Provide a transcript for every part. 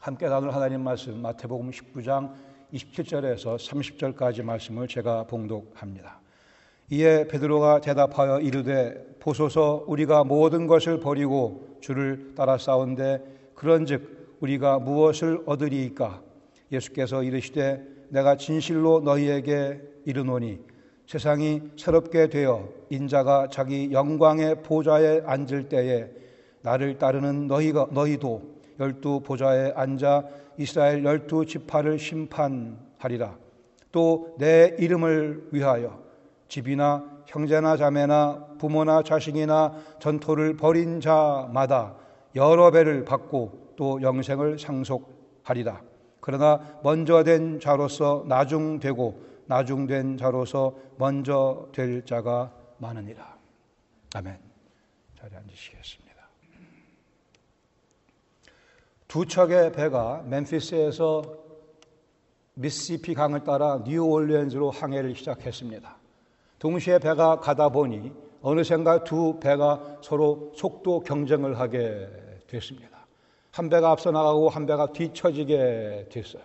함께 나눌 하나님 말씀 마태복음 19장 27절에서 30절까지 말씀을 제가 봉독합니다. 이에 베드로가 대답하여 이르되 보소서 우리가 모든 것을 버리고 주를 따라 싸운데 그런즉 우리가 무엇을 얻으리이까? 예수께서 이르시되 내가 진실로 너희에게 이르노니 세상이 새롭게 되어 인자가 자기 영광의 보좌에 앉을 때에 나를 따르는 너희도 12 보좌에 앉아 이스라엘 12 지파를 심판하리라. 또 내 이름을 위하여 집이나 형제나 자매나 부모나 자식이나 전토를 벌인 자마다 여러 배를 받고 또 영생을 상속하리라. 그러나 먼저 된 자로서 나중되고 나중된 자로서 먼저 될 자가 많으니라. 아멘. 자리에 앉으시겠습니다. 두 척의 배가 멤피스에서 미시시피 강을 따라 뉴올리언즈로 항해를 시작했습니다. 동시에 배가 가다 보니 어느샌가 두 배가 서로 속도 경쟁을 하게 됐습니다. 한 배가 앞서 나가고 한 배가 뒤처지게 됐어요.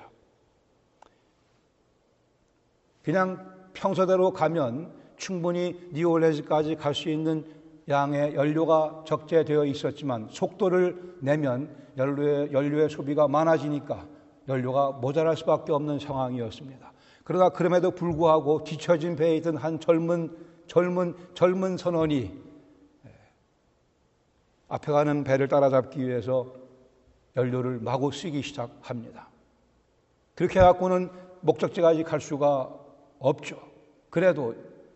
그냥 평소대로 가면 충분히 뉴올리언즈까지 갈 수 있는 양의 연료가 적재되어 있었지만 속도를 내면 연료의 소비가 많아지니까 연료가 모자랄 수밖에 없는 상황이었습니다. 그러나 그럼에도 불구하고 뒤처진 배에 있던 한 젊은 선원이 앞에 가는 배를 따라잡기 위해서 연료를 마구 쓰기 시작합니다. 그렇게 해갖고는 목적지까지 갈 수가 없죠. 그래도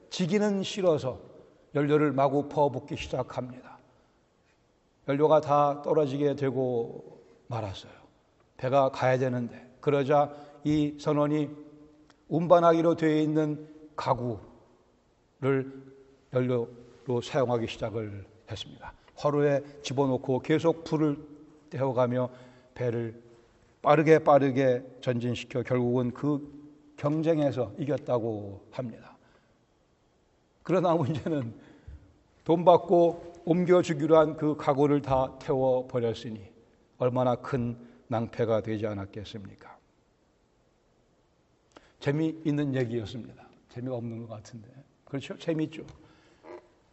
지기는 싫어서 연료를 마구 퍼붓기 시작합니다. 연료가 다 떨어지게 되고 말았어요. 배가 가야 되는데 그러자 이 선원이 운반하기로 되어 있는 가구를 연료로 사용하기 시작을 했습니다. 화로에 집어넣고 계속 불을 떼어가며 배를 빠르게 전진시켜 결국은 그 경쟁에서 이겼다고 합니다. 그러나 문제는 돈 받고 옮겨주기로 한 그 가구를 다 태워버렸으니 얼마나 큰 낭패가 되지 않았겠습니까? 재미있는 얘기였습니다. 재미가 없는 것 같은데. 그렇죠? 재미있죠.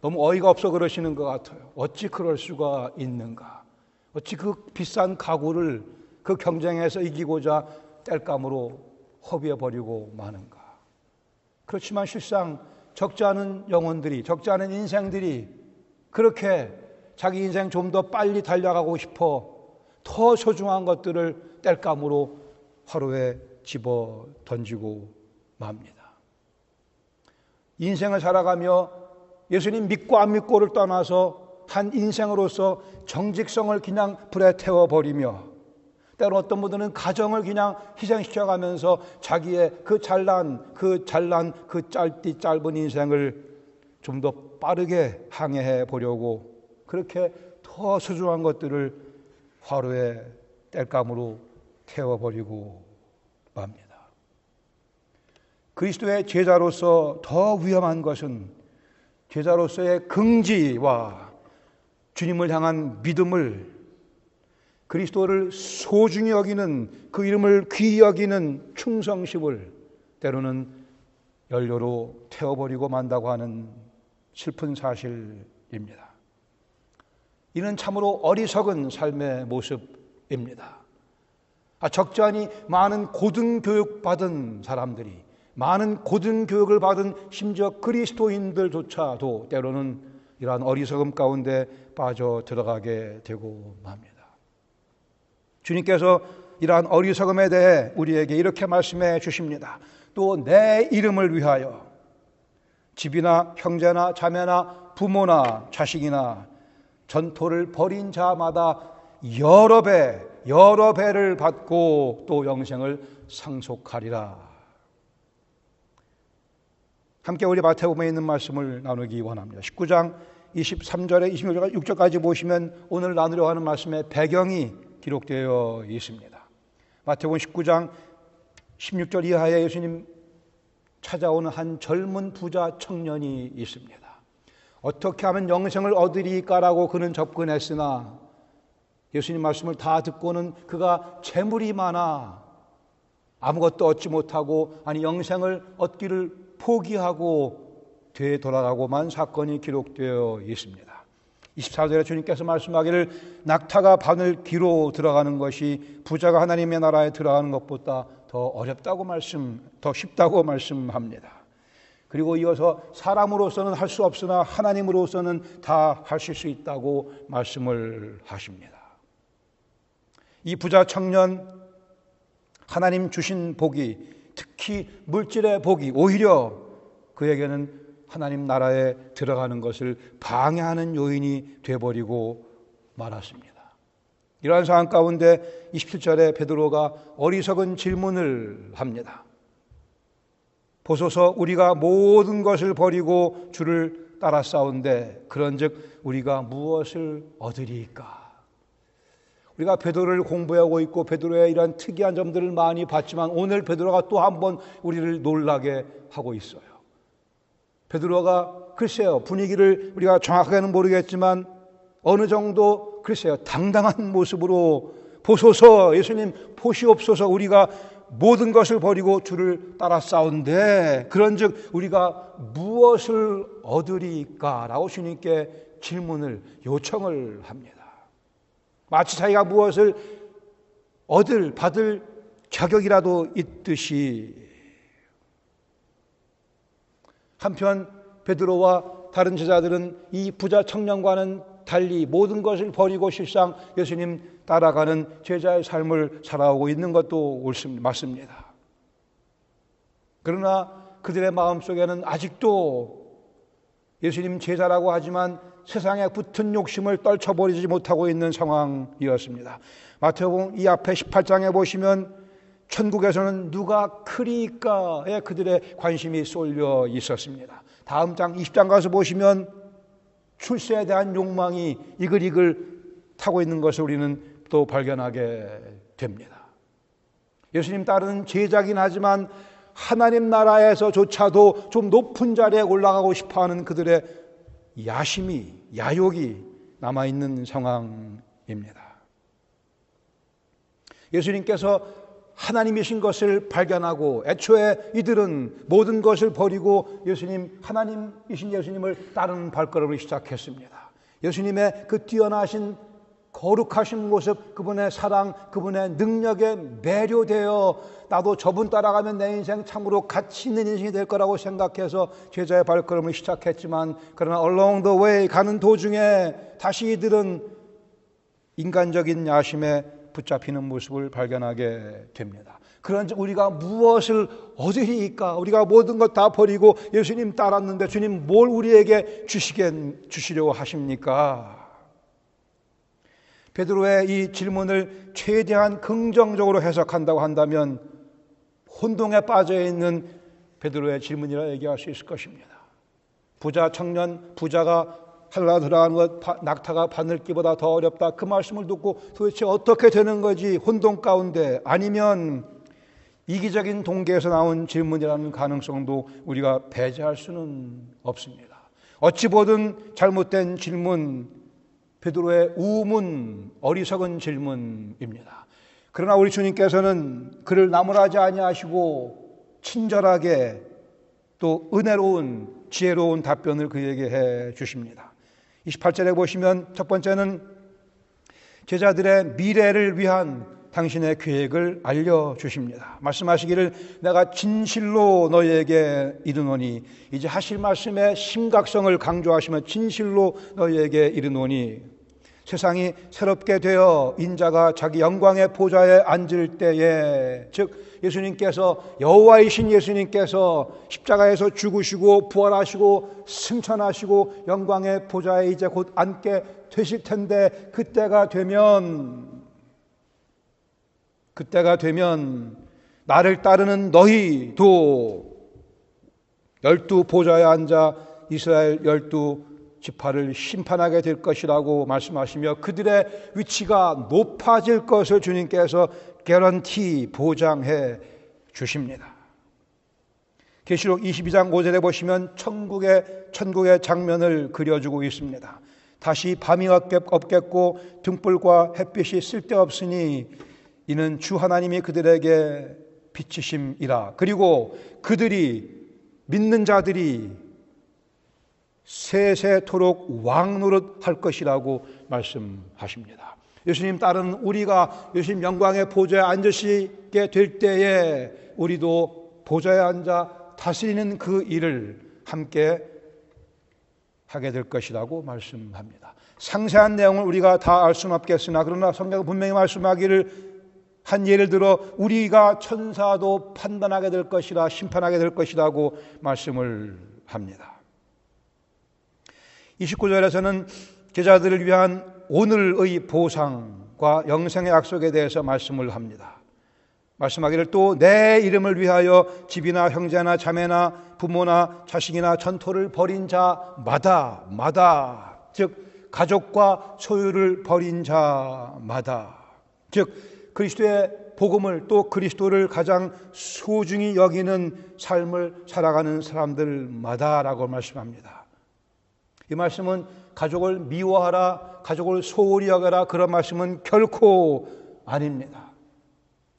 너무 어이가 없어 그러시는 것 같아요. 어찌 그럴 수가 있는가? 어찌 그 비싼 가구를 그 경쟁에서 이기고자 땔감으로 허비해버리고 마는가? 그렇지만 실상 적지 않은 영혼들이, 적지 않은 인생들이 그렇게 자기 인생 좀 더 빨리 달려가고 싶어 더 소중한 것들을 땔감으로 화로에 집어 던지고 맙니다. 인생을 살아가며 예수님 믿고 안 믿고를 떠나서 한 인생으로서 정직성을 그냥 불에 태워버리며 때로 어떤 분들은 가정을 그냥 희생시켜가면서 자기의 그 짧은 인생을 좀 더 빠르게 항해해 보려고 그렇게 더 소중한 것들을 화로에 땔감으로 태워버리고 맙니다. 그리스도의 제자로서 더 위험한 것은 제자로서의 긍지와 주님을 향한 믿음을 그리스도를 소중히 여기는 그 이름을 귀히 여기는 충성심을 때로는 연료로 태워버리고 만다고 하는 슬픈 사실입니다. 이는 참으로 어리석은 삶의 모습입니다. 적잖이 많은 고등교육 받은 사람들이 많은 고등교육을 받은 심지어 그리스도인들조차도 때로는 이러한 어리석음 가운데 빠져 들어가게 되고 맙니다. 주님께서 이러한 어리석음에 대해 우리에게 이렇게 말씀해 주십니다. 또 내 이름을 위하여 집이나 형제나 자매나 부모나 자식이나 전토를 벌인 자마다 여러 배를 받고 또 영생을 상속하리라. 함께 우리 마태복음에 있는 말씀을 나누기 원합니다. 19장 23절에 26절까지 보시면 오늘 나누려고 하는 말씀의 배경이 기록되어 있습니다. 마태복음 19장 16절 이하에 예수님 찾아오는 한 젊은 부자 청년이 있습니다. 어떻게 하면 영생을 얻으리까라고 그는 접근했으나 예수님 말씀을 다 듣고는 그가 재물이 많아 아무것도 얻지 못하고 영생을 얻기를 포기하고 되돌아가고만 사건이 기록되어 있습니다. 24절에 주님께서 말씀하기를 낙타가 바늘 귀로 들어가는 것이 부자가 하나님의 나라에 들어가는 것보다 더 쉽다고 말씀합니다. 그리고 이어서 사람으로서는 할 수 없으나 하나님으로서는 다 하실 수 있다고 말씀을 하십니다. 이 부자 청년, 하나님 주신 복이, 특히 물질의 복이 오히려 그에게는 하나님 나라에 들어가는 것을 방해하는 요인이 되어버리고 말았습니다. 이러한 상황 가운데 27절에 베드로가 어리석은 질문을 합니다. 보소서, 우리가 모든 것을 버리고 주를 따라 싸운데 그런즉 우리가 무엇을 얻으리까? 우리가 베드로를 공부하고 있고 베드로의 이런 특이한 점들을 많이 봤지만 오늘 베드로가 또 한 번 우리를 놀라게 하고 있어요. 베드로가 글쎄요, 분위기를 우리가 정확하게는 모르겠지만 어느 정도 글쎄요, 당당한 모습으로 보소서, 예수님 보시옵소서, 우리가 모든 것을 버리고 주를 따라 싸운데 그런즉 우리가 무엇을 얻으리까? 라고 주님께 질문을, 요청을 합니다. 마치 자기가 무엇을 받을 자격이라도 있듯이. 한편 베드로와 다른 제자들은 이 부자 청년과는 달리 모든 것을 버리고 실상 예수님 따라가는 제자의 삶을 살아오고 있는 것도 맞습니다. 그러나 그들의 마음속에는 아직도 예수님 제자라고 하지만 세상에 붙은 욕심을 떨쳐버리지 못하고 있는 상황이었습니다. 마태복음 이 앞에 18장에 보시면 천국에서는 누가 크리까에 그들의 관심이 쏠려 있었습니다. 다음 장 20장 가서 보시면 출세에 대한 욕망이 이글이글 타고 있는 것을 우리는 또 발견하게 됩니다. 예수님 따르는 제자긴 하지만 하나님 나라에서조차도 좀 높은 자리에 올라가고 싶어하는 그들의 야욕이 남아있는 상황입니다. 예수님께서 하나님이신 것을 발견하고 애초에 이들은 모든 것을 버리고 하나님이신 예수님을 따르는 발걸음을 시작했습니다. 예수님의 그 뛰어나신 거룩하신 모습, 그분의 사랑, 그분의 능력에 매료되어 나도 저분 따라가면 내 인생 참으로 가치 있는 인생이 될 거라고 생각해서 제자의 발걸음을 시작했지만 그러나 along the way 가는 도중에 다시 이들은 인간적인 야심에 붙잡히는 모습을 발견하게 됩니다. 그런즉 우리가 무엇을 얻으리까? 우리가 모든 것 다 버리고 예수님 따랐는데 주님 뭘 우리에게 주시려고 하십니까? 베드로의 이 질문을 최대한 긍정적으로 해석한다고 한다면 혼동에 빠져 있는 베드로의 질문이라 얘기할 수 있을 것입니다. 부자 청년, 부자가 하늘나라 들어가는 것, 낙타가 바늘기보다 더 어렵다. 그 말씀을 듣고 도대체 어떻게 되는 거지? 혼동 가운데, 아니면 이기적인 동기에서 나온 질문이라는 가능성도 우리가 배제할 수는 없습니다. 어찌 보든 잘못된 질문, 베드로의 우문, 어리석은 질문입니다. 그러나 우리 주님께서는 그를 나무라지 아니하시고 친절하게 또 은혜로운 지혜로운 답변을 그에게 해 주십니다. 28절에 보시면 첫 번째는 제자들의 미래를 위한 당신의 계획을 알려주십니다. 말씀하시기를 내가 진실로 너희에게 이르노니, 이제 하실 말씀의 심각성을 강조하시며 진실로 너희에게 이르노니, 세상이 새롭게 되어 인자가 자기 영광의 보좌에 앉을 때에, 즉 예수님께서, 여호와이신 예수님께서 십자가에서 죽으시고 부활하시고 승천하시고 영광의 보좌에 이제 곧 앉게 되실 텐데, 그때가 되면 나를 따르는 너희도 12 보좌에 앉아 이스라엘 12 지파를 심판하게 될 것이라고 말씀하시며 그들의 위치가 높아질 것을 주님께서 개런티 보장해 주십니다. 계시록 22장 5절에 보시면 천국의 장면을 그려주고 있습니다. 다시 밤이 없겠고 등불과 햇빛이 쓸데없으니 이는 주 하나님이 그들에게 빛이심이라. 그리고 그들이 믿는 자들이 세세토록 왕노릇할 것이라고 말씀하십니다. 예수님 따르는 우리가 예수님 영광의 보좌에 앉으시게 될 때에 우리도 보좌에 앉아 다스리는 그 일을 함께 하게 될 것이라고 말씀합니다. 상세한 내용을 우리가 다 알 수는 없겠으나 그러나 성경은 분명히 말씀하기를 한 예를 들어 우리가 천사도 판단하게 될 것이라 심판하게 될 것이라고 말씀을 합니다. 29절에서는 제자들을 위한 오늘의 보상과 영생의 약속에 대해서 말씀을 합니다. 말씀하기를 또 내 이름을 위하여 집이나 형제나 자매나 부모나 자식이나 전토를 벌인 자마다 즉 가족과 소유를 벌인 자마다 즉 그리스도의 복음을 또 그리스도를 가장 소중히 여기는 삶을 살아가는 사람들마다라고 말씀합니다. 이 말씀은 가족을 미워하라, 가족을 소홀히 여겨라 그런 말씀은 결코 아닙니다.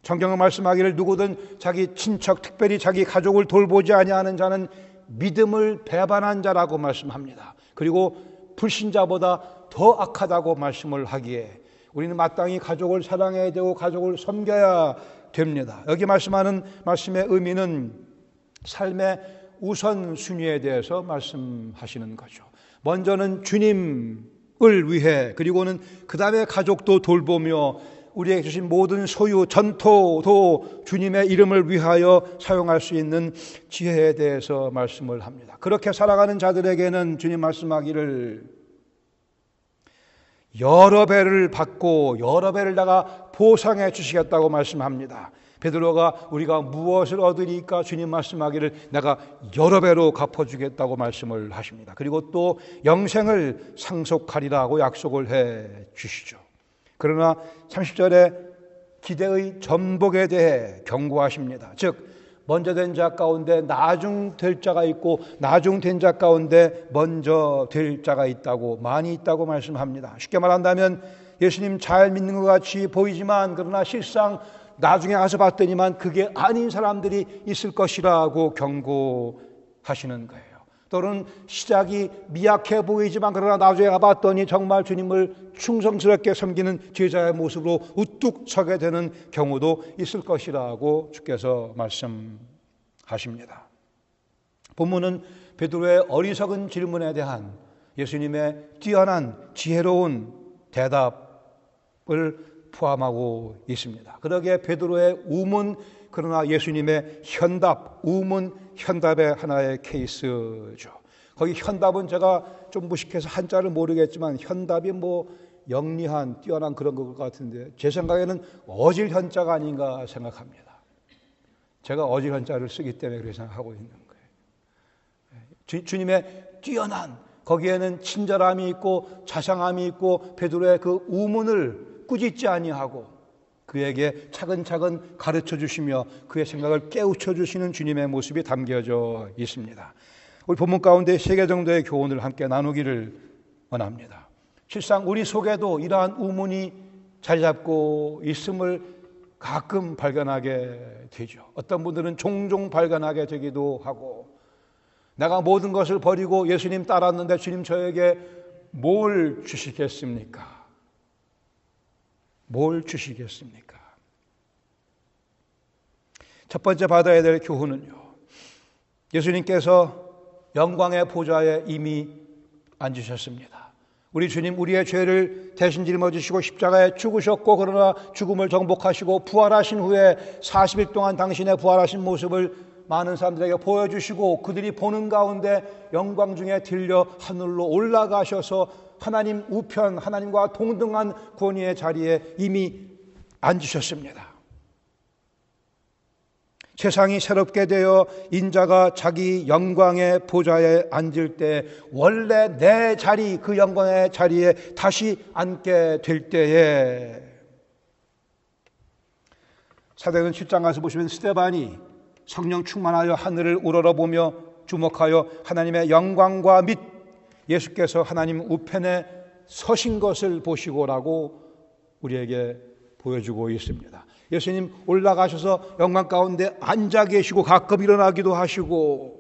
성경은 말씀하기를 누구든 자기 친척, 특별히 자기 가족을 돌보지 아니하는 자는 믿음을 배반한 자라고 말씀합니다. 그리고 불신자보다 더 악하다고 말씀을 하기에 우리는 마땅히 가족을 사랑해야 되고 가족을 섬겨야 됩니다. 여기 말씀하는 말씀의 의미는 삶의 우선순위에 대해서 말씀하시는 거죠. 먼저는 주님을 위해 그리고는 그 다음에 가족도 돌보며 우리에게 주신 모든 소유, 전토도 주님의 이름을 위하여 사용할 수 있는 지혜에 대해서 말씀을 합니다. 그렇게 살아가는 자들에게는 주님 말씀하기를 여러 배를 받고 여러 배를 다가 보상해 주시겠다고 말씀합니다. 베드로가 우리가 무엇을 얻으리까 주님 말씀하기를 내가 여러 배로 갚아주겠다고 말씀을 하십니다. 그리고 또 영생을 상속하리라고 약속을 해 주시죠. 그러나 30절에 기대의 전복에 대해 경고하십니다. 즉 먼저 된 자 가운데 나중 될 자가 있고 나중 된 자 가운데 먼저 될 자가 있다고 많이 있다고 말씀합니다. 쉽게 말한다면 예수님 잘 믿는 것 같이 보이지만 그러나 실상 나중에 가서 봤더니만 그게 아닌 사람들이 있을 것이라고 경고하시는 거예요. 또는 시작이 미약해 보이지만 그러나 나중에 가봤더니 정말 주님을 충성스럽게 섬기는 제자의 모습으로 우뚝 서게 되는 경우도 있을 것이라고 주께서 말씀하십니다. 본문은 베드로의 어리석은 질문에 대한 예수님의 뛰어난 지혜로운 대답을 포함하고 있습니다. 그러기에 베드로의 우문 그러나 예수님의 현답, 우문 현답의 하나의 케이스죠. 거기 현답은 제가 좀 무식해서 한자를 모르겠지만 현답이 뭐 영리한 뛰어난 그런 것 같은데 제 생각에는 어질 현자가 아닌가 생각합니다. 제가 어질 현자를 쓰기 때문에 그렇게 생각하고 있는 거예요. 주님의 뛰어난 거기에는 친절함이 있고 자상함이 있고 베드로의 그 우문을 꾸짖지 아니하고 그에게 차근차근 가르쳐 주시며 그의 생각을 깨우쳐 주시는 주님의 모습이 담겨져 있습니다. 우리 본문 가운데 3개 정도의 교훈을 함께 나누기를 원합니다. 실상 우리 속에도 이러한 우문이 자리 잡고 있음을 가끔 발견하게 되죠. 어떤 분들은 종종 발견하게 되기도 하고 내가 모든 것을 버리고 예수님 따랐는데 주님 저에게 뭘 주시겠습니까? 뭘 주시겠습니까? 첫 번째 받아야 될 교훈은요. 예수님께서 영광의 보좌에 이미 앉으셨습니다. 우리 주님 우리의 죄를 대신 짊어지시고 십자가에 죽으셨고 그러나 죽음을 정복하시고 부활하신 후에 40일 동안 당신의 부활하신 모습을 많은 사람들에게 보여주시고 그들이 보는 가운데 영광 중에 들려 하늘로 올라가셔서 하나님 우편 하나님과 동등한 권위의 자리에 이미 앉으셨습니다. 세상이 새롭게 되어 인자가 자기 영광의 보좌에 앉을 때 원래 내 자리 그 영광의 자리에 다시 앉게 될 때에 사도행전 7장 가서 보시면 스데반이 성령 충만하여 하늘을 우러러보며 주목하여 하나님의 영광과 및 예수께서 하나님 우편에 서신 것을 보시고라고 우리에게 보여주고 있습니다. 예수님 올라가셔서 영광 가운데 앉아 계시고 가끔 일어나기도 하시고,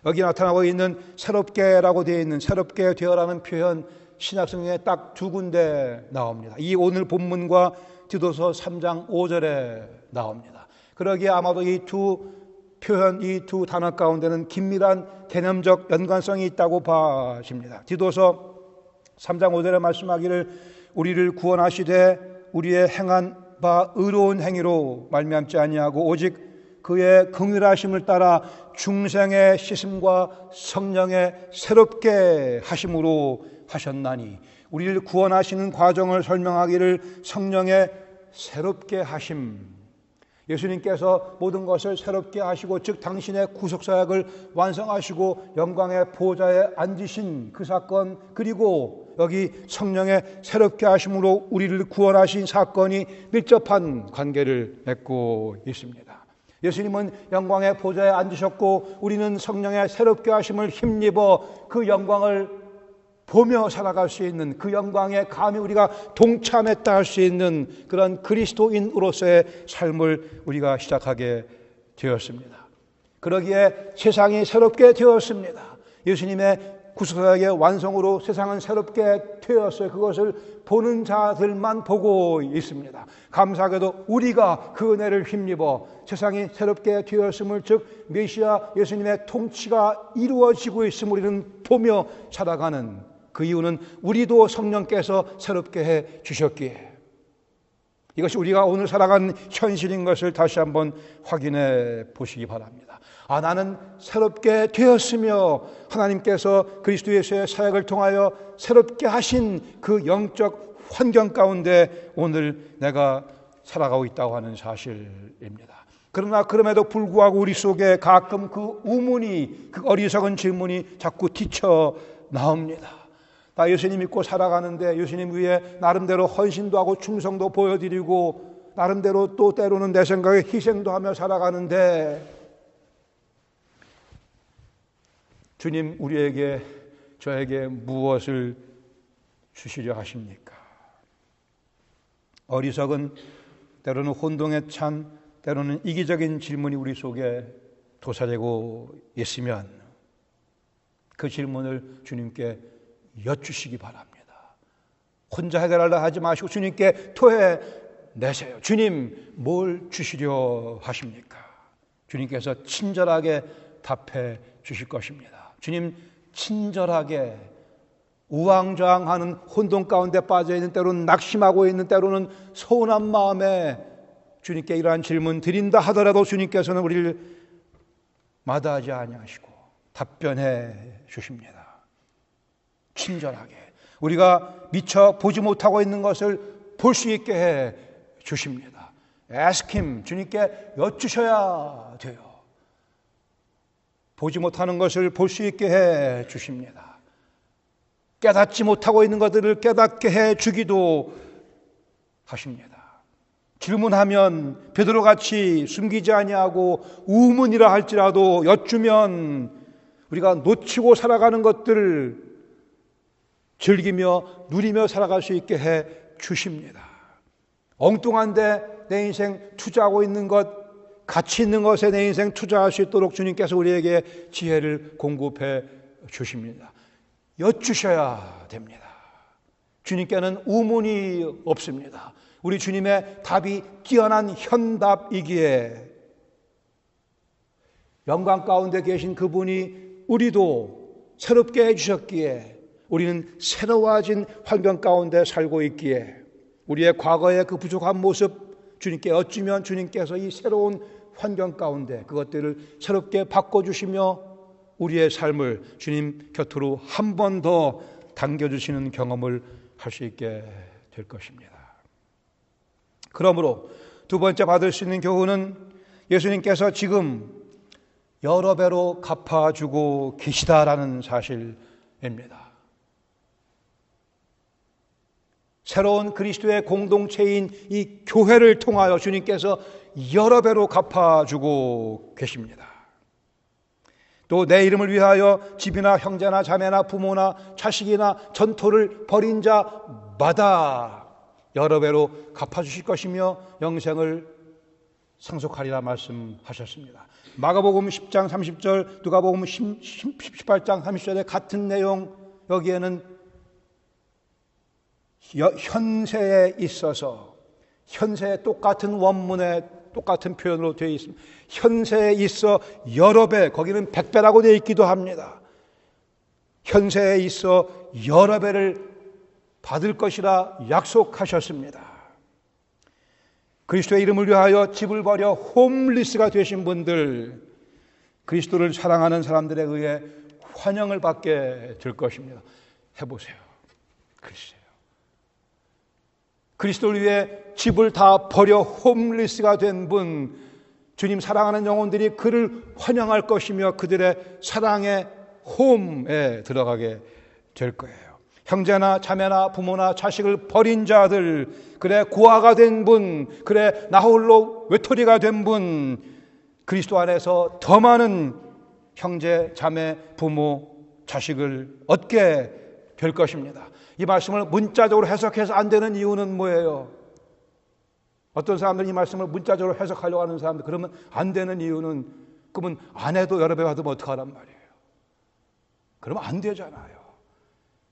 여기 나타나고 있는 새롭게라고 되어 있는 새롭게 되어라는 표현, 신약성경에 딱 두 군데 나옵니다. 이 오늘 본문과 디도서 3장 5절에 나옵니다. 그러기에 아마도 이 두 표현, 이 두 단어 가운데는 긴밀한 개념적 연관성이 있다고 봐집니다. 디도서 3장 5절에 말씀하기를 우리를 구원하시되 우리의 행한 바 의로운 행위로 말미암지 아니하고 오직 그의 긍휼하심을 따라 중생의 씻음과 성령의 새롭게 하심으로 하셨나니, 우리를 구원하시는 과정을 설명하기를 성령의 새롭게 하심, 예수님께서 모든 것을 새롭게 하시고 즉 당신의 구속사역을 완성하시고 영광의 보좌에 앉으신 그 사건, 그리고 여기 성령의 새롭게 하심으로 우리를 구원하신 사건이 밀접한 관계를 맺고 있습니다. 예수님은 영광의 보좌에 앉으셨고 우리는 성령의 새롭게 하심을 힘입어 그 영광을 보며 살아갈 수 있는, 그 영광에 감히 우리가 동참했다 할 수 있는 그런 그리스도인으로서의 삶을 우리가 시작하게 되었습니다. 그러기에 세상이 새롭게 되었습니다. 예수님의 구속사역의 완성으로 세상은 새롭게 되었어요. 그것을 보는 자들만 보고 있습니다. 감사하게도 우리가 그 은혜를 힘입어 세상이 새롭게 되었음을, 즉 메시아 예수님의 통치가 이루어지고 있음을 우리는 보며 살아가는 그 이유는 우리도 성령께서 새롭게 해 주셨기에, 이것이 우리가 오늘 살아가는 현실인 것을 다시 한번 확인해 보시기 바랍니다. 나는 새롭게 되었으며 하나님께서 그리스도 예수의 사역을 통하여 새롭게 하신 그 영적 환경 가운데 오늘 내가 살아가고 있다고 하는 사실입니다. 그러나 그럼에도 불구하고 우리 속에 가끔 그 우문이, 그 어리석은 질문이 자꾸 튀쳐 나옵니다. 나 예수님 믿고 살아가는데, 예수님 위해 나름대로 헌신도 하고 충성도 보여드리고 나름대로 또 때로는 내 생각에 희생도 하며 살아가는데, 주님 우리에게, 저에게 무엇을 주시려 하십니까? 어리석은, 때로는 혼동에 찬, 때로는 이기적인 질문이 우리 속에 도사되고 있으면 그 질문을 주님께 여쭈시기 바랍니다. 혼자 해결하려 하지 마시고 주님께 토해내세요. 주님 뭘 주시려 하십니까? 주님께서 친절하게 답해 주실 것입니다. 주님 친절하게, 우왕좌왕하는 혼돈 가운데 빠져있는, 때로는 낙심하고 있는, 때로는 서운한 마음에 주님께 이러한 질문 드린다 하더라도 주님께서는 우리를 마다하지 아니하시고 답변해 주십니다. 친절하게 우리가 미처 보지 못하고 있는 것을 볼 수 있게 해 주십니다. Ask Him, 주님께 여쭈셔야 돼요. 보지 못하는 것을 볼 수 있게 해 주십니다. 깨닫지 못하고 있는 것들을 깨닫게 해 주기도 하십니다. 질문하면 베드로같이 숨기지 아니하고 우문이라 할지라도 여쭈면 우리가 놓치고 살아가는 것들을 즐기며 누리며 살아갈 수 있게 해 주십니다. 엉뚱한데 내 인생 투자하고 있는 것, 가치 있는 것에 내 인생 투자할 수 있도록 주님께서 우리에게 지혜를 공급해 주십니다. 여쭈셔야 됩니다. 주님께는 우문이 없습니다. 우리 주님의 답이 뛰어난 현답이기에, 영광 가운데 계신 그분이 우리도 새롭게 해주셨기에 우리는 새로워진 환경 가운데 살고 있기에, 우리의 과거의 그 부족한 모습 주님께 여쭈면 주님께서 이 새로운 환경 가운데 그것들을 새롭게 바꿔주시며 우리의 삶을 주님 곁으로 한 번 더 당겨주시는 경험을 할 수 있게 될 것입니다. 그러므로 두 번째 받을 수 있는 교훈은 예수님께서 지금 여러 배로 갚아주고 계시다라는 사실입니다. 새로운 그리스도의 공동체인 이 교회를 통하여 주님께서 여러 배로 갚아주고 계십니다. 또 내 이름을 위하여 집이나 형제나 자매나 부모나 자식이나 전토를 벌인 자마다 여러 배로 갚아주실 것이며 영생을 상속하리라 말씀하셨습니다. 마가복음 10장 30절, 누가복음 18장 30절에 같은 내용, 여기에는 현세에 있어서, 현세에 똑같은 원문에 똑같은 표현으로 되어 있습니다. 현세에 있어 여러 배, 거기는 100배라고 되어 있기도 합니다. 현세에 있어 여러 배를 받을 것이라 약속하셨습니다. 그리스도의 이름을 위하여 집을 버려 홈리스가 되신 분들, 그리스도를 사랑하는 사람들에 의해 환영을 받게 될 것입니다. 해보세요. 글쎄요. 그리스도를 위해 집을 다 버려 홈리스가 된 분, 주님 사랑하는 영혼들이 그를 환영할 것이며 그들의 사랑의 홈에 들어가게 될 거예요. 형제나 자매나 부모나 자식을 버린 자들, 그래 고아가 된 분, 그래 나홀로 외톨이가 된 분, 그리스도 안에서 더 많은 형제, 자매, 부모, 자식을 얻게 될 것입니다. 이 말씀을 문자적으로 해석해서 안 되는 이유는 뭐예요? 어떤 사람들은 이 말씀을 문자적으로 해석하려고 하는 사람들, 그러면 안 되는 이유는, 그러면 안 해도 여러 배 받으면 어떡하란 말이에요? 그러면 안 되잖아요.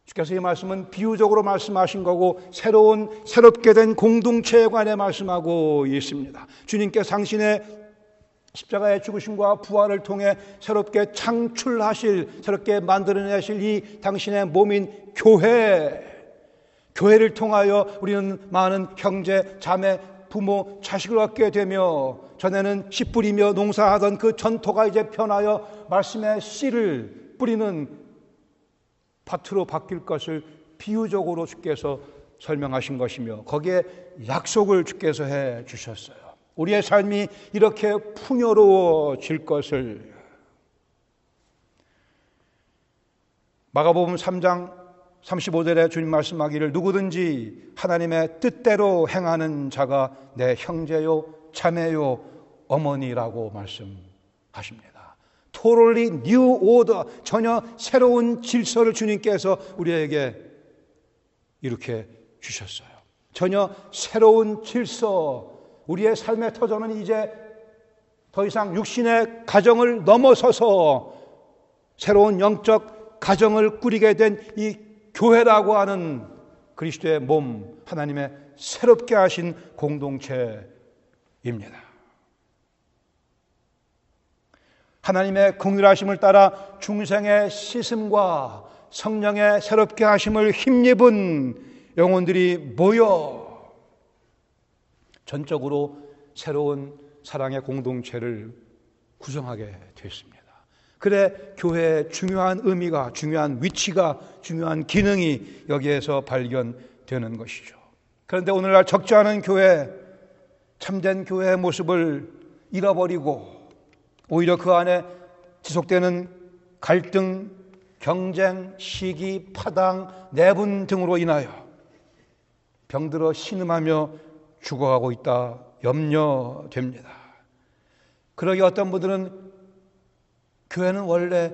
주께서 이 말씀은 비유적으로 말씀하신 거고 새롭게 된 공동체에 관해 말씀하고 있습니다. 주님께서 당신의 십자가의 죽으심과 부활을 통해 새롭게 창출하실, 새롭게 만들어내실 이 당신의 몸인 교회를 통하여 우리는 많은 형제, 자매, 부모, 자식을 얻게 되며, 전에는 씨 뿌리며 농사하던 그 전토가 이제 변하여 말씀의 씨를 뿌리는 밭으로 바뀔 것을 비유적으로 주께서 설명하신 것이며, 거기에 약속을 주께서 해 주셨어요. 우리의 삶이 이렇게 풍요로워질 것을. 마가복음 3장 35절에 주님 말씀하기를, 누구든지 하나님의 뜻대로 행하는 자가 내 형제요 자매요 어머니라고 말씀하십니다. Totally new order, 전혀 새로운 질서를 주님께서 우리에게 이렇게 주셨어요. 전혀 새로운 질서, 우리의 삶의 터전은 이제 더 이상 육신의 가정을 넘어서서 새로운 영적 가정을 꾸리게 된 이 교회라고 하는 그리스도의 몸, 하나님의 새롭게 하신 공동체입니다. 하나님의 긍휼하심을 따라 중생의 씻음과 성령의 새롭게 하심을 힘입은 영혼들이 모여 전적으로 새로운 사랑의 공동체를 구성하게 됐습니다. 그래 교회의 중요한 의미가, 중요한 위치가, 중요한 기능이 여기에서 발견되는 것이죠. 그런데 오늘날 적지 않은 교회, 참된 교회의 모습을 잃어버리고 오히려 그 안에 지속되는 갈등, 경쟁, 시기, 파당, 내분 등으로 인하여 병들어 신음하며 죽어가고 있다 염려됩니다. 그러기 어떤 분들은 교회는 원래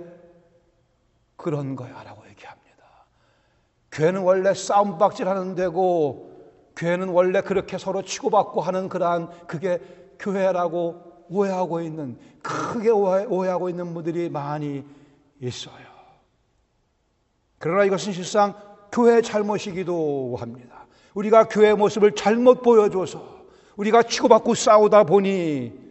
그런 거야 라고 얘기합니다. 교회는 원래 싸움박질 하는 데고, 교회는 원래 그렇게 서로 치고받고 하는 그러한 그게 교회라고 오해하고 있는, 크게 오해하고 있는 분들이 많이 있어요. 그러나 이것은 실상 교회의 잘못이기도 합니다. 우리가 교회의 모습을 잘못 보여줘서 우리가 치고받고 싸우다 보니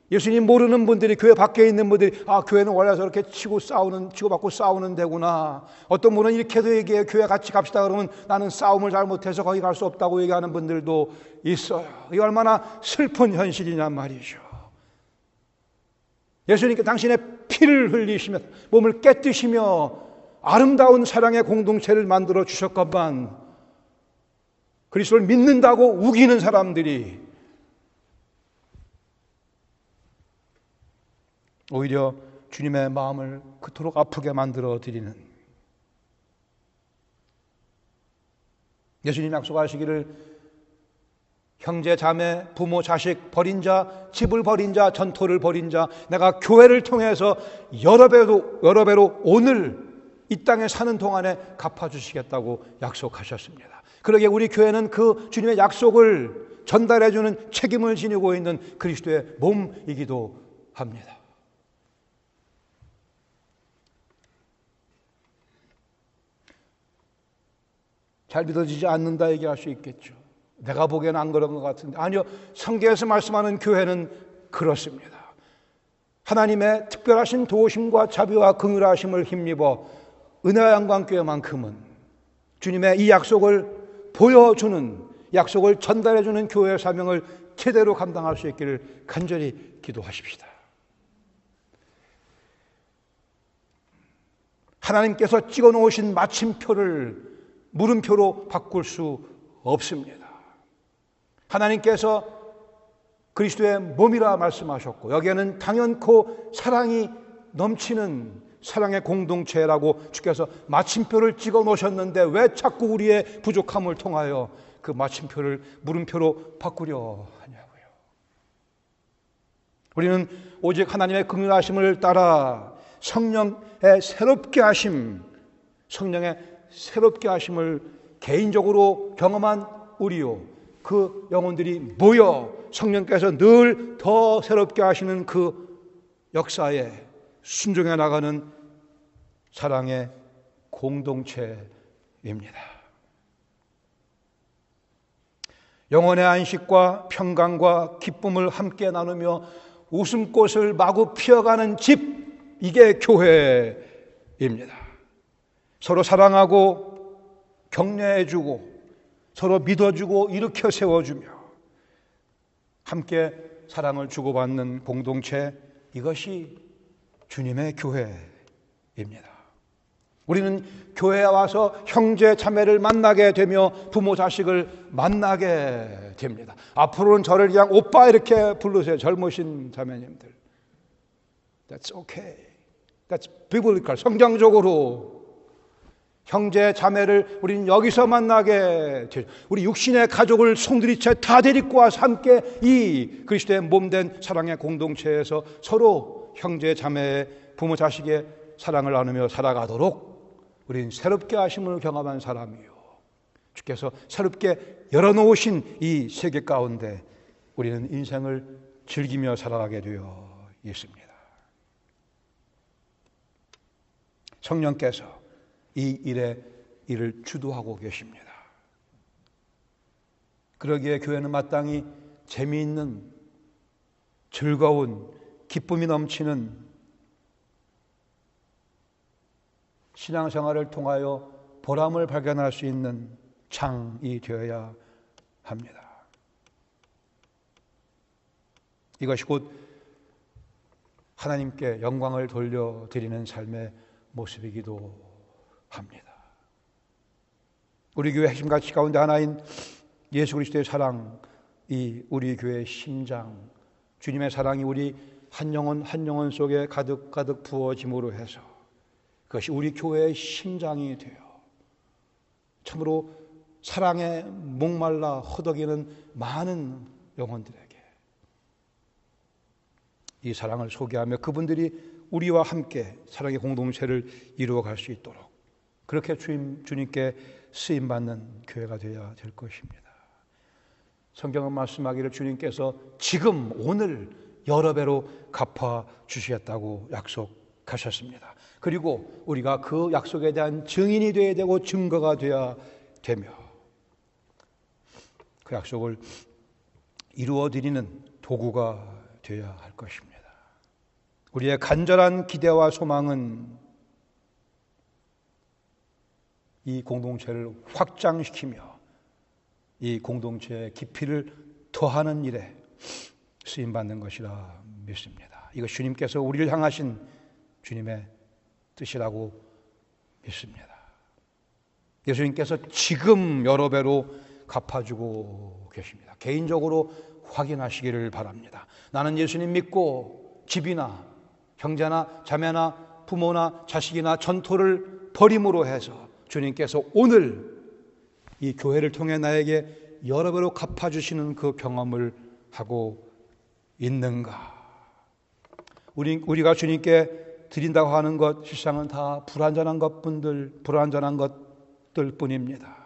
예수님 모르는 분들이, 교회 밖에 있는 분들이, 아, 교회는 원래 저렇게 치고받고 싸우는 데구나. 어떤 분은 이렇게도 얘기해요. 교회 같이 갑시다 그러면 나는 싸움을 잘못해서 거기 갈 수 없다고 얘기하는 분들도 있어요. 이게 얼마나 슬픈 현실이냔 말이죠. 예수님께 당신의 피를 흘리시며 몸을 깨뜨시며 아름다운 사랑의 공동체를 만들어 주셨건만, 그리스도를 믿는다고 우기는 사람들이 오히려 주님의 마음을 그토록 아프게 만들어 드리는, 예수님 약속하시기를 형제, 자매, 부모, 자식 버린 자, 집을 버린 자, 전토를 벌인 자, 내가 교회를 통해서 여러 배로 오늘 이 땅에 사는 동안에 갚아주시겠다고 약속하셨습니다. 그러기에 우리 교회는 그 주님의 약속을 전달해주는 책임을 지니고 있는 그리스도의 몸이기도 합니다. 잘 믿어지지 않는다 얘기할 수 있겠죠. 내가 보기에는 안 그런 것 같은데, 아니요, 성경에서 말씀하는 교회는 그렇습니다. 하나님의 특별하신 도우심과 자비와 긍휼하심을 힘입어 은혜와 영광교회만큼은 주님의 이 약속을 보여주는, 약속을 전달해주는 교회의 사명을 제대로 감당할 수 있기를 간절히 기도하십시다. 하나님께서 찍어놓으신 마침표를 물음표로 바꿀 수 없습니다. 하나님께서 그리스도의 몸이라 말씀하셨고, 여기에는 당연코 사랑이 넘치는 사랑의 공동체라고 주께서 마침표를 찍어 놓으셨는데 왜 자꾸 우리의 부족함을 통하여 그 마침표를 물음표로 바꾸려 하냐고요. 우리는 오직 하나님의 긍휼하심을 따라 성령의 새롭게 하심을 개인적으로 경험한 우리요, 그 영혼들이 모여 성령께서 늘 더 새롭게 하시는 그 역사에 순종해 나가는 사랑의 공동체입니다. 영혼의 안식과 평강과 기쁨을 함께 나누며 웃음꽃을 마구 피어가는 집, 이게 교회입니다. 서로 사랑하고 격려해주고 서로 믿어주고 일으켜 세워주며 함께 사랑을 주고받는 공동체, 이것이 주님의 교회입니다. 우리는 교회에 와서 형제 자매를 만나게 되며 부모 자식을 만나게 됩니다. 앞으로는 저를 그냥 오빠 이렇게 부르세요. 젊으신 자매님들. That's okay. That's biblical. 성경적으로 형제 자매를 우리는 여기서 만나게 되죠. 우리 육신의 가족을 송두리째 다 데리고 와서 함께 이 그리스도의 몸된 사랑의 공동체에서 서로 형제 자매의 부모 자식의 사랑을 나누며 살아가도록 우리는 새롭게 하심을 경험한 사람이요, 주께서 새롭게 열어놓으신 이 세계 가운데 우리는 인생을 즐기며 살아가게 되어 있습니다. 성령께서 이 일을 주도하고 계십니다. 그러기에 교회는 마땅히 재미있는, 즐거운, 기쁨이 넘치는 신앙생활을 통하여 보람을 발견할 수 있는 장이 되어야 합니다. 이것이 곧 하나님께 영광을 돌려드리는 삶의 모습이기도 합니다. 우리 교회 핵심 가치 가운데 하나인 예수 그리스도의 사랑, 이 우리 교회의 심장, 주님의 사랑이 우리 한 영혼 속에 가득 부어짐으로 해서 그것이 우리 교회의 심장이 되어 참으로 사랑에 목말라 허덕이는 많은 영혼들에게 이 사랑을 소개하며 그분들이 우리와 함께 사랑의 공동체를 이루어갈 수 있도록 그렇게 주님께 쓰임받는 교회가 되어야 될 것입니다. 성경은 말씀하기를 주님께서 지금 오늘 여러 배로 갚아주시겠다고 약속하셨습니다. 그리고 우리가 그 약속에 대한 증인이 되어야 되고 증거가 되어야 되며 그 약속을 이루어드리는 도구가 되어야 할 것입니다. 우리의 간절한 기대와 소망은 이 공동체를 확장시키며 이 공동체의 깊이를 더하는 일에 쓰임받는 것이라 믿습니다. 이것 주님께서 우리를 향하신 주님의 뜻이라고 믿습니다. 예수님께서 지금 여러 배로 갚아주고 계십니다. 개인적으로 확인하시기를 바랍니다. 나는 예수님 믿고 집이나 형제나 자매나 부모나 자식이나 전토를 버림으로 해서 주님께서 오늘 이 교회를 통해 나에게 여러 배로 갚아주시는 그 경험을 하고 있는가? 우리가 주님께 드린다고 하는 것 실상은 다 불완전한 것들 뿐입니다.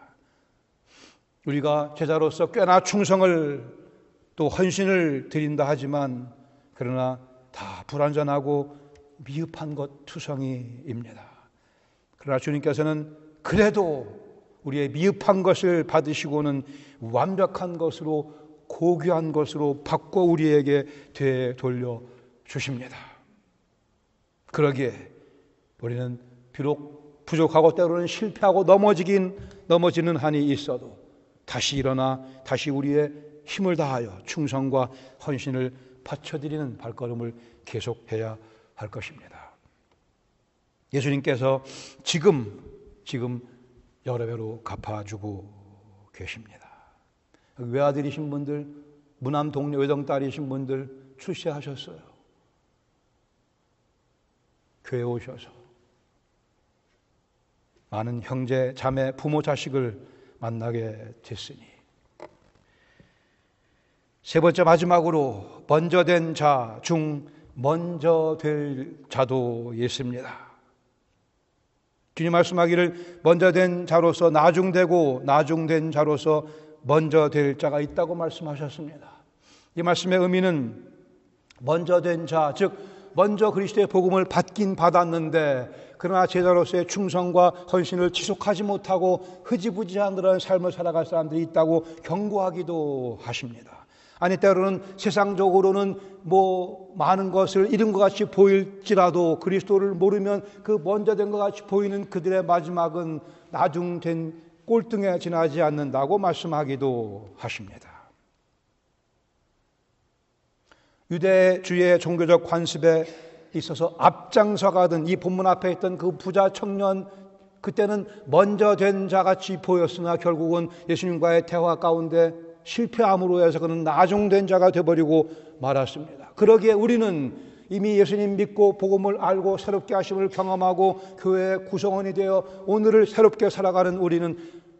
우리가 제자로서 꽤나 충성을 또 헌신을 드린다 하지만 그러나 다 불완전하고 미흡한 것 투성이입니다. 그러나 주님께서는 그래도 우리의 미흡한 것을 받으시고는 완벽한 것으로 고귀한 것으로 바꿔 우리에게 되돌려 주십니다. 그러기에 우리는 비록 부족하고 때로는 실패하고 넘어지는 한이 있어도 다시 일어나 다시 우리의 힘을 다하여 충성과 헌신을 바쳐드리는 발걸음을 계속해야 할 것입니다. 예수님께서 지금 여러 배로 갚아주고 계십니다. 외아들이신 분들, 무남 동료 외동딸이신 분들 출세하셨어요. 교회 오셔서 많은 형제, 자매, 부모, 자식을 만나게 됐으니 세 번째 마지막으로 먼저 된 자 중 먼저 될 자도 있습니다. 주님 말씀하기를 먼저 된 자로서 나중되고 나중된 자로서 먼저 될 자가 있다고 말씀하셨습니다. 이 말씀의 의미는 먼저 된 자, 즉 먼저 그리스도의 복음을 받긴 받았는데 그러나 제자로서의 충성과 헌신을 지속하지 못하고 흐지부지한 그런 삶을 살아갈 사람들이 있다고 경고하기도 하십니다. 아니 때로는 세상적으로는 많은 것을 잃은 것 같이 보일지라도 그리스도를 모르면 그 먼저 된 것 같이 보이는 그들의 마지막은 나중된 꼴등에 지나지 않는다고 말씀하기도 하십니다. 유대주의 종교적 관습에 있어서 앞장서가던 이 본문 앞에 있던 그 부자 청년, 그때는 먼저 된 자같이 보였으나 결국은 예수님과의 대화 가운데 실패함으로 해서 그는 나중된 자가 되어버리고 말았습니다. 그러기에 우리는 이미 예수님 믿고 복음을 알고 새롭게 하심을 경험하고 교회의 구성원이 되어 오늘을 새롭게 살아가는 우리는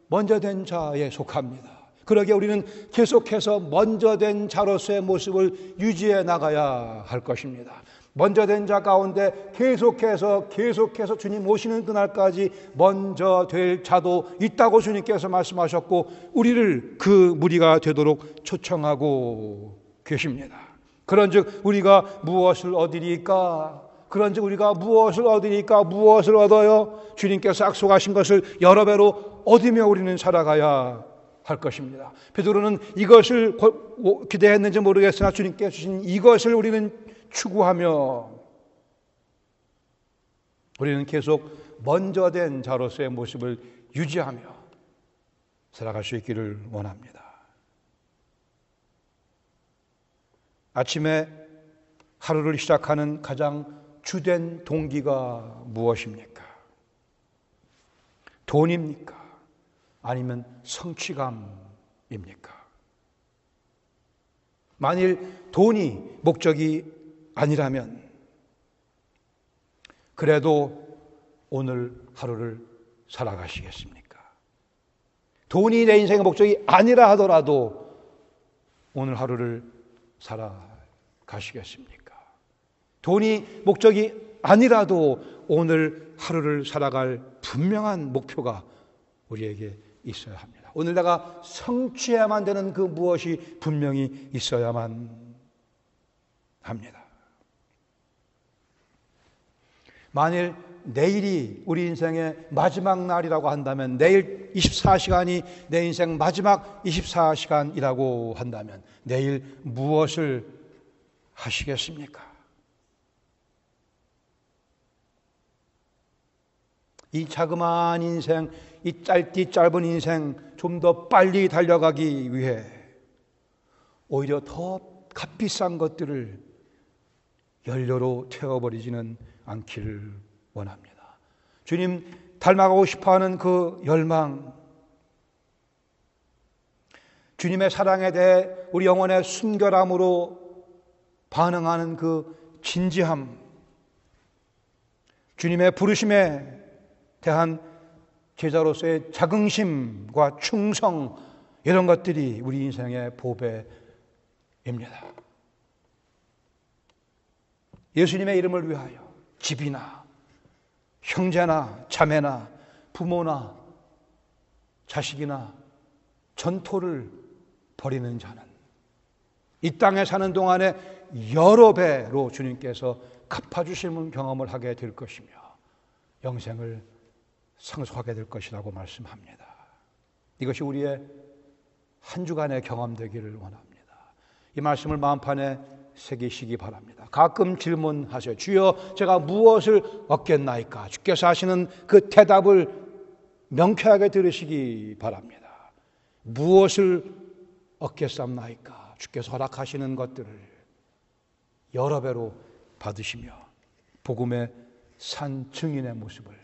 먼저 된 자에 속합니다. 그러기에 우리는 계속해서 먼저 된 자로서의 모습을 유지해 나가야 할 것입니다. 먼저 된 자 가운데 계속해서 주님 오시는 그날까지 먼저 될 자도 있다고 주님께서 말씀하셨고 우리를 그 무리가 되도록 초청하고 계십니다. 그런즉 우리가 무엇을 얻으리까? 무엇을 얻어요? 주님께서 약속하신 것을 여러 배로 얻으며 우리는 살아가야 할 것입니다. 베드로는 이것을 기대했는지 모르겠으나 주님께 주신 이것을 우리는 추구하며 우리는 계속 먼저 된 자로서의 모습을 유지하며 살아갈 수 있기를 원합니다. 아침에 하루를 시작하는 가장 주된 동기가 무엇입니까? 돈입니까? 아니면 성취감입니까? 만일 돈이 목적이 아니라면 그래도 오늘 하루를 살아가시겠습니까? 돈이 내 인생의 목적이 아니라 하더라도 오늘 하루를 살아가시겠습니까? 돈이 목적이 아니라도 오늘 하루를 살아갈 분명한 목표가 우리에게 있어야 합니다. 오늘 내가 성취해야만 되는 그 무엇이 분명히 있어야만 합니다. 만일 내일이 우리 인생의 마지막 날이라고 한다면, 내일 24시간이 내 인생 마지막 24시간이라고 한다면 내일 무엇을 하시겠습니까? 이 자그마한 인생, 이 짧은 인생 좀 더 빨리 달려가기 위해 오히려 더 값비싼 것들을 연료로 태워버리지는 않기를 원합니다. 주님 닮아가고 싶어하는 그 열망, 주님의 사랑에 대해 우리 영혼의 순결함으로 반응하는 그 진지함, 주님의 부르심에 대한 제자로서의 자긍심과 충성, 이런 것들이 우리 인생의 보배입니다. 예수님의 이름을 위하여 집이나 형제나 자매나 부모나 자식이나 전토를 벌이는 자는 이 땅에 사는 동안에 여러 배로 주님께서 갚아주시는 경험을 하게 될 것이며 영생을 상속하게 될 것이라고 말씀합니다. 이것이 우리의 한 주간의 경험 되기를 원합니다. 이 말씀을 마음판에 새기시기 바랍니다. 가끔 질문하세요. 주여, 제가 무엇을 얻겠나이까? 주께서 하시는 그 대답을 명쾌하게 들으시기 바랍니다. 무엇을 얻겠사옵나이까? 주께서 허락하시는 것들을 여러 배로 받으시며 복음의 산 증인의 모습을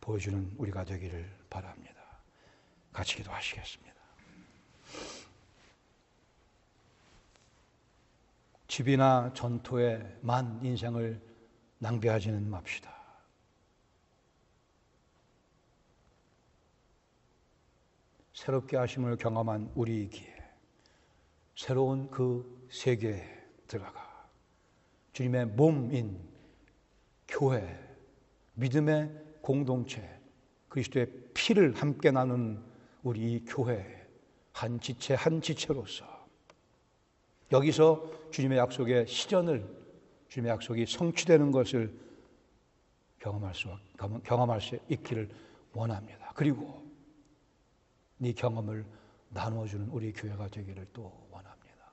보여주는 우리가 되기를 바랍니다. 같이 기도하시겠습니다. 집이나 전토에만 인생을 낭비하지는 맙시다. 새롭게 하심을 경험한 우리이기에 새로운 그 세계에 들어가 주님의 몸인 교회, 믿음의 공동체, 그리스도의 피를 함께 나누는 우리 이 교회 한 지체 한 지체로서 여기서 주님의 약속의 실현을, 주님의 약속이 성취되는 것을 경험할 수 있기를 원합니다. 그리고 이 경험을 나누어주는 우리 교회가 되기를 또 원합니다.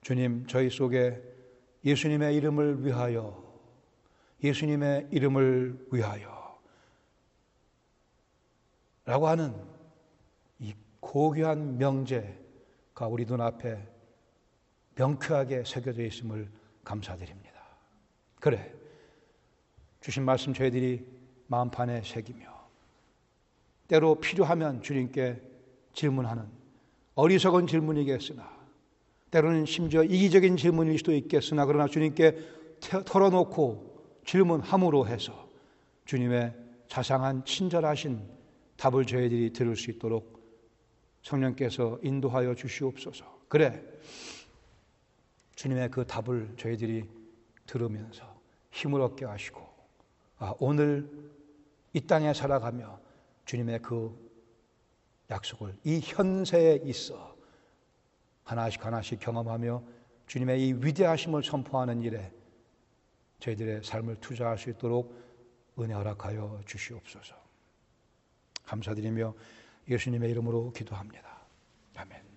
주님, 저희 속에 예수님의 이름을 위하여, 예수님의 이름을 위하여 라고 하는 이 고귀한 명제가 우리 눈앞에 명쾌하게 새겨져 있음을 감사드립니다. 그래, 주신 말씀 저희들이 마음판에 새기며 때로 필요하면 주님께 질문하는 어리석은 질문이겠으나 때로는 심지어 이기적인 질문일 수도 있겠으나 그러나 주님께 털어놓고 질문함으로 해서 주님의 자상한 친절하신 답을 저희들이 들을 수 있도록 성령께서 인도하여 주시옵소서. 그래, 주님의 그 답을 저희들이 들으면서 힘을 얻게 하시고 오늘 이 땅에 살아가며 주님의 그 약속을 이 현세에 있어 하나씩 하나씩 경험하며 주님의 이 위대하심을 선포하는 일에 저희들의 삶을 투자할 수 있도록 은혜 허락하여 주시옵소서. 감사드리며 예수님의 이름으로 기도합니다. 아멘.